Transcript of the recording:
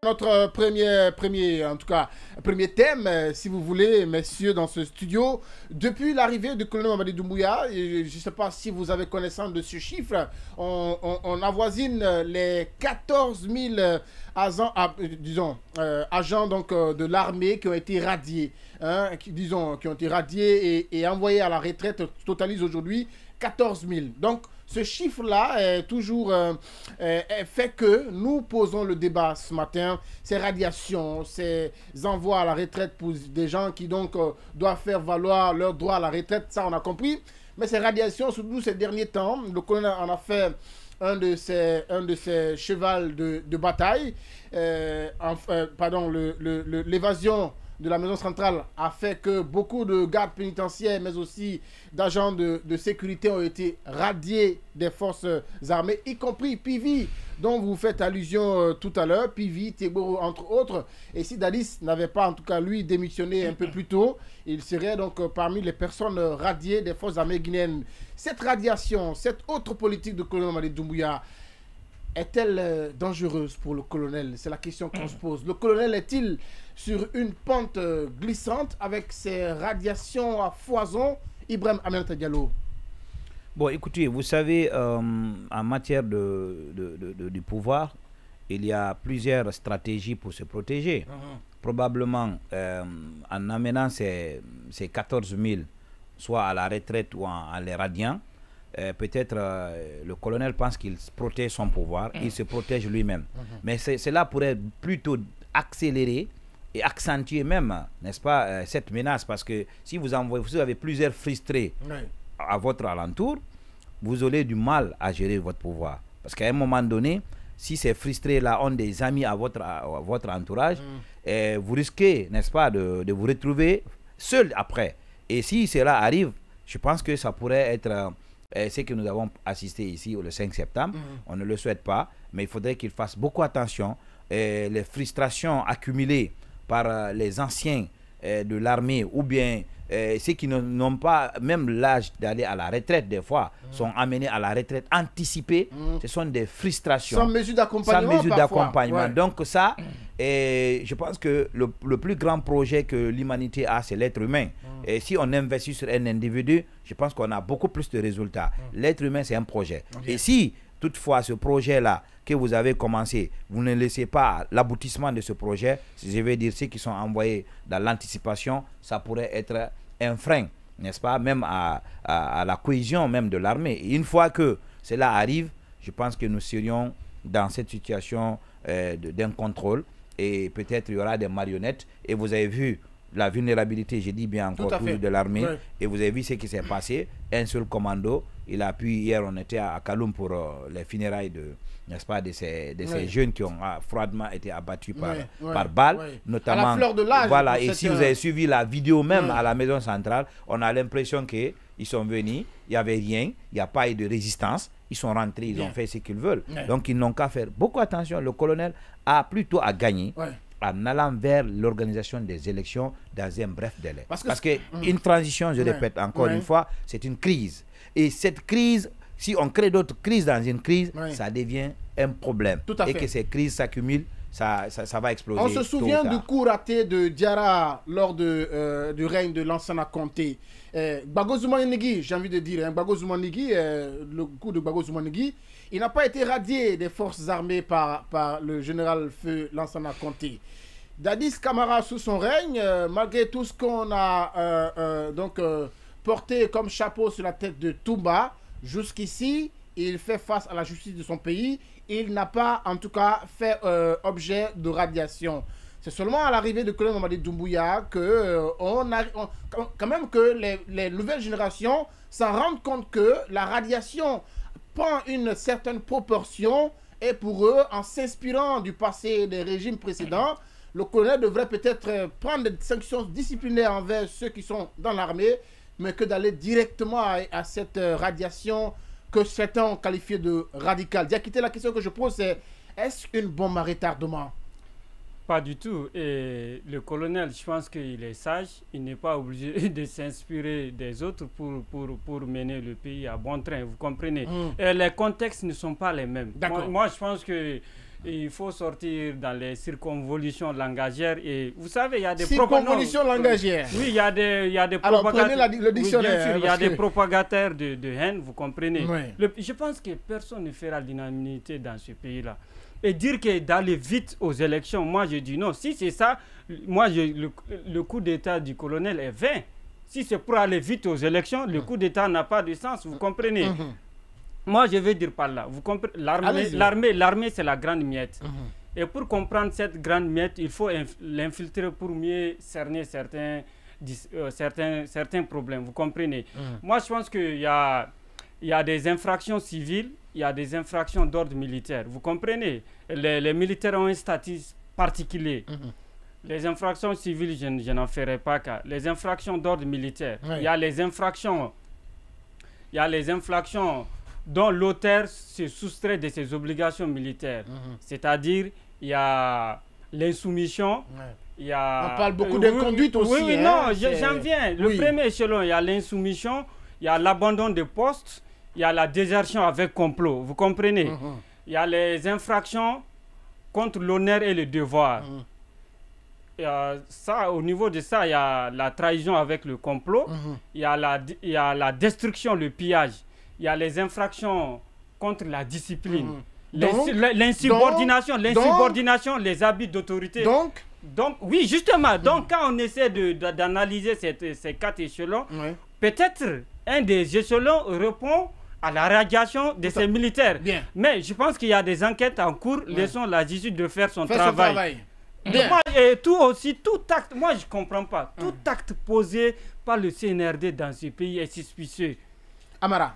Notre premier thème, si vous voulez, messieurs, dans ce studio. Depuis l'arrivée du colonel Mamadi Doumbouya, je ne sais pas si vous avez connaissance de ce chiffre, on avoisine les 14 000 agents donc, de l'armée qui ont été radiés, hein, qui ont été radiés et envoyés à la retraite, totalise aujourd'hui 14 000. Donc, ce chiffre-là est toujours fait que nous posons le débat ce matin. Ces radiations, ces envois à la retraite pour des gens qui donc doivent faire valoir leur droit à la retraite, ça on a compris. Mais ces radiations, surtout ces derniers temps, le colonel en a fait un de ses chevals de bataille. L'évasion de la maison centrale a fait que beaucoup de gardes pénitentiaires, mais aussi d'agents de sécurité ont été radiés des forces armées, y compris Pivi, dont vous faites allusion tout à l'heure, Pivi, Teboro, entre autres. Et si Dadis n'avait pas, en tout cas, lui, démissionné un peu plus tôt, il serait donc parmi les personnes radiées des forces armées guinéennes. Cette radiation, cette autre politique de colonel Mamadi Doumbouya, est-elle dangereuse pour le colonel? C'est la question qu'on se pose. Le colonel est-il sur une pente glissante avec ses radiations à foison? Ibrahim Aminata Diallo. Bon, écoutez, vous savez, en matière du pouvoir, il y a plusieurs stratégies pour se protéger. Probablement, en amenant ces 14 000, soit à la retraite ou en les radiant, peut-être le colonel pense qu'il protège son pouvoir, il se protège lui-même. Mais cela pourrait plutôt accélérer et accentuer même, n'est-ce pas, cette menace. Parce que si vous avez plusieurs frustrés à votre alentour, vous aurez du mal à gérer votre pouvoir. Parce qu'à un moment donné, si ces frustrés-là ont des amis à votre entourage, vous risquez, n'est-ce pas, de vous retrouver seul après. Et si cela arrive, je pense que ça pourrait être ce que nous avons assisté ici le 5 septembre. On ne le souhaite pas, mais il faudrait qu'ils fassent beaucoup attention. Les frustrations accumulées par les anciens de l'armée ou bien ceux qui n'ont pas même l'âge d'aller à la retraite, des fois, sont amenés à la retraite anticipée. Ce sont des frustrations. Sans mesure d'accompagnement. Ouais. Donc ça, je pense que le plus grand projet que l'humanité a, c'est l'être humain. Et si on investit sur un individu, je pense qu'on a beaucoup plus de résultats. L'être humain, c'est un projet. Et si, toutefois, ce projet-là que vous avez commencé, vous ne laissez pas l'aboutissement de ce projet, je vais dire ceux qui sont envoyés dans l'anticipation, ça pourrait être un frein, n'est-ce pas, même à la cohésion même de l'armée. Et une fois que cela arrive, je pense que nous serions dans cette situation d'un contrôle et peut-être il y aura des marionnettes. Et vous avez vu la vulnérabilité, je dis bien encore, de l'armée. Ouais. Et vous avez vu ce qui s'est passé. Un seul commando, il a pu, hier on était à Kaloum pour les funérailles n'est-ce pas, de ces jeunes qui ont froidement été abattus par balles, notamment. À la fleur de l'âge. Voilà, et si vous avez suivi la vidéo même à la maison centrale, on a l'impression qu'ils sont venus, il n'y avait rien, il n'y a pas eu de résistance, ils sont rentrés, ils ont fait ce qu'ils veulent. Donc ils n'ont qu'à faire beaucoup attention. Le colonel a plutôt à gagner en allant vers l'organisation des élections dans un bref délai. Parce qu'une transition, je répète encore une fois, c'est une crise. Et cette crise, si on crée d'autres crises dans une crise, ça devient un problème. Et que ces crises s'accumulent, ça va exploser. On se souvient du coup raté de Diarra lors du règne de Lansana Conté. Gbagbo Zoumanigui, j'ai envie de dire, Gbagbo Zoumanigui, le coup de Gbagbo Zoumanigui, il n'a pas été radié des forces armées par le général Feu Lansana Conté. Dadis Camara, sous son règne, malgré tout ce qu'on a porté comme chapeau sur la tête de Toumba, jusqu'ici, il fait face à la justice de son pays. Il n'a pas, en tout cas, fait objet de radiation. C'est seulement à l'arrivée de colonel Mamadi Doumbouya que quand même que les nouvelles générations s'en rendent compte que la radiation prend une certaine proportion et pour eux, en s'inspirant du passé des régimes précédents, le colonel devrait peut-être prendre des sanctions disciplinaires envers ceux qui sont dans l'armée, mais que d'aller directement à cette radiation que certains ont qualifiée de radicale. Diakité, la question que je pose, c'est est-ce une bombe à retardement? Pas du tout. Et le colonel, je pense qu'il est sage. Il n'est pas obligé de s'inspirer des autres pour mener le pays à bon train. Vous comprenez? Et les contextes ne sont pas les mêmes. Moi, je pense que il faut sortir dans les circonvolutions langagières. Et vous savez, il y a des circonvolutions langagières. Oui, il y a des alors, prenez le dictionnaire. Oui, bien sûr, il y a des propagateurs de haine, vous comprenez. Oui. Je pense que personne ne fera l'unanimité dans ce pays-là. Et dire que d'aller vite aux élections, moi je dis non. Si c'est ça, moi le coup d'État du colonel est vain. Si c'est pour aller vite aux élections, le coup d'État n'a pas de sens, vous comprenez. Moi je vais dire par là, vous comprenez, l'armée c'est la grande miette. Et pour comprendre cette grande miette, il faut l'infiltrer pour mieux cerner certains problèmes, vous comprenez. Moi je pense qu'il y a des infractions civiles, il y a des infractions d'ordre militaire. Vous comprenez? Les militaires ont un statut particulier. Les infractions civiles, je n'en ferai pas cas. Les infractions d'ordre militaire, il y a les infractions dont l'auteur se soustrait de ses obligations militaires. C'est-à-dire, il y a l'insoumission. On parle beaucoup d'inconduite aussi. Oui, non, j'en viens. Le premier échelon, il y a l'insoumission, il y a l'abandon de poste, il y a la désertion avec complot, vous comprenez. Il y a les infractions contre l'honneur et le devoir. Ça, au niveau de ça, il y a la trahison avec le complot, il y a la destruction, le pillage, il y a les infractions contre la discipline, l'insubordination, les abus d'autorité. Donc, oui, justement, donc quand on essaie d'analyser ces 4 échelons, peut-être un des échelons répond à la radiation de ces militaires. Bien. Mais je pense qu'il y a des enquêtes en cours, laissons la justice de faire son travail. Moi, et tout acte, moi je ne comprends pas, tout acte posé par le CNRD dans ce pays est suspicieux. Amara,